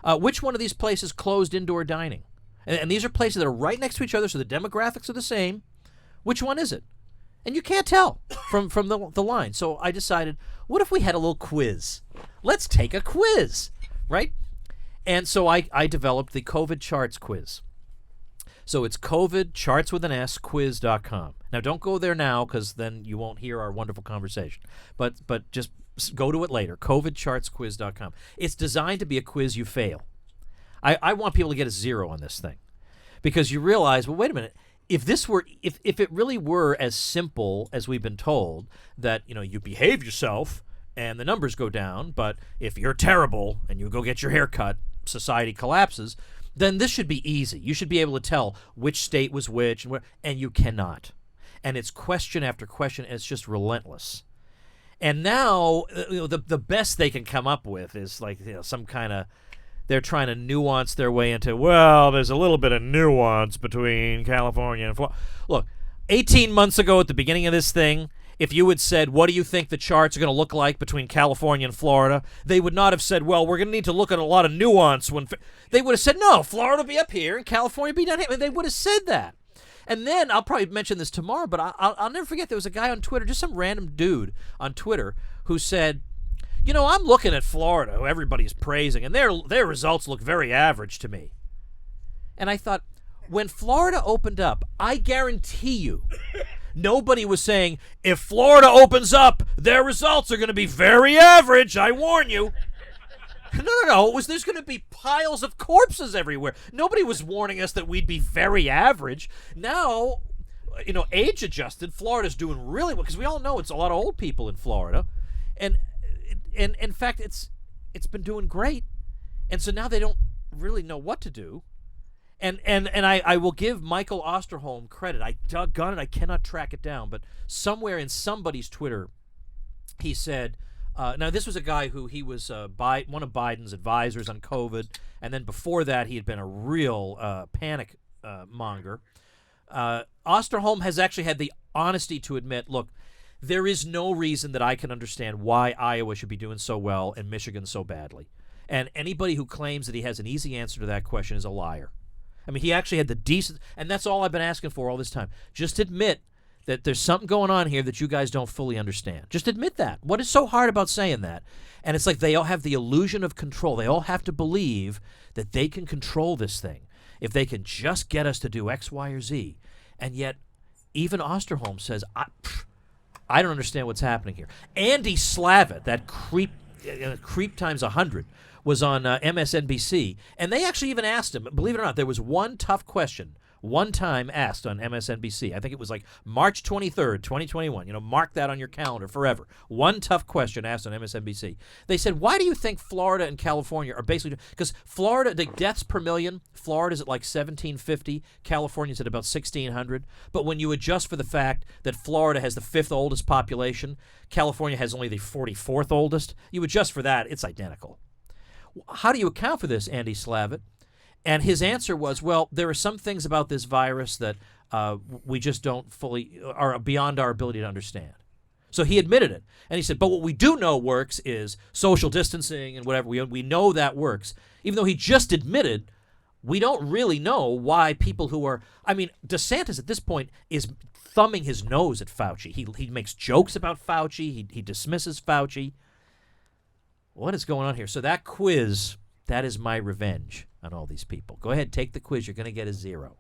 tell. Which one of these places closed indoor dining? And these are places that are right next to each other, so the demographics are the same. Which one is it? And you can't tell from the line. So I decided, what if we had a little quiz? Let's take a quiz, right? And so I developed the COVID charts quiz. So it's COVID charts with an S quiz.com. Now don't go there now because then you won't hear our wonderful conversation. But just go to it later. COVIDchartsquiz.com. It's designed to be a quiz you fail. I want people to get a 0 on this thing because you realize, well, wait a minute. If it really were as simple as we've been told that, you behave yourself and the numbers go down, but if you're terrible and you go get your hair cut, society collapses, then this should be easy. You should be able to tell which state was which, and you cannot. And it's question after question, and it's just relentless. And now the best they can come up with is like some kind of, they're trying to nuance their way into, well, there's a little bit of nuance between California and Florida. Look, 18 months ago at the beginning of this thing, if you had said, what do you think the charts are going to look like between California and Florida, they would not have said, well, we're going to need to look at a lot of nuance. They would have said, no, Florida will be up here and California will be down here. They would have said that. And then, I'll probably mention this tomorrow, but I'll never forget, there was a guy on Twitter, just some random dude on Twitter, who said, I'm looking at Florida, who everybody's praising, and their results look very average to me. And I thought, when Florida opened up, I guarantee you, nobody was saying, if Florida opens up, their results are going to be very average, I warn you. No. It was there's going to be piles of corpses everywhere. Nobody was warning us that we'd be very average. Now, age adjusted, Florida's doing really well because we all know it's a lot of old people in Florida, and in fact, it's been doing great. And so now they don't really know what to do. And I will give Michael Osterholm credit. I doggone it, I cannot track it down, but somewhere in somebody's Twitter, he said. Now, this was a guy who he was one of Biden's advisors on COVID, and then before that, he had been a real panic monger. Osterholm has actually had the honesty to admit, look, there is no reason that I can understand why Iowa should be doing so well and Michigan so badly. And anybody who claims that he has an easy answer to that question is a liar. I mean, he actually had the decent, and that's all I've been asking for all this time. Just admit that there's something going on here that you guys don't fully understand. Just admit that. What is so hard about saying that? And it's like they all have the illusion of control. They all have to believe that they can control this thing if they can just get us to do X, Y, or Z. And yet, even Osterholm says, I don't understand what's happening here. Andy Slavitt, that creep times 100, was on MSNBC. And they actually even asked him, believe it or not, there was one tough question one time asked on MSNBC. I think it was like March 23rd, 2021. Mark that on your calendar forever. One tough question asked on MSNBC. They said, why do you think Florida and California are basically, because Florida, the deaths per million, Florida's at like 1,750, California's at about 1,600. But when you adjust for the fact that Florida has the 5th oldest population, California has only the 44th oldest, you adjust for that, it's identical. How do you account for this, Andy Slavitt? And his answer was, well, there are some things about this virus that we just don't fully, are beyond our ability to understand. So he admitted it. And he said, but what we do know works is social distancing and whatever. We know that works. Even though he just admitted, we don't really know why people who are, DeSantis at this point is thumbing his nose at Fauci. He makes jokes about Fauci. He dismisses Fauci. What is going on here? So that quiz, that is my revenge on all these people. Go ahead, take the quiz. You're going to get a 0.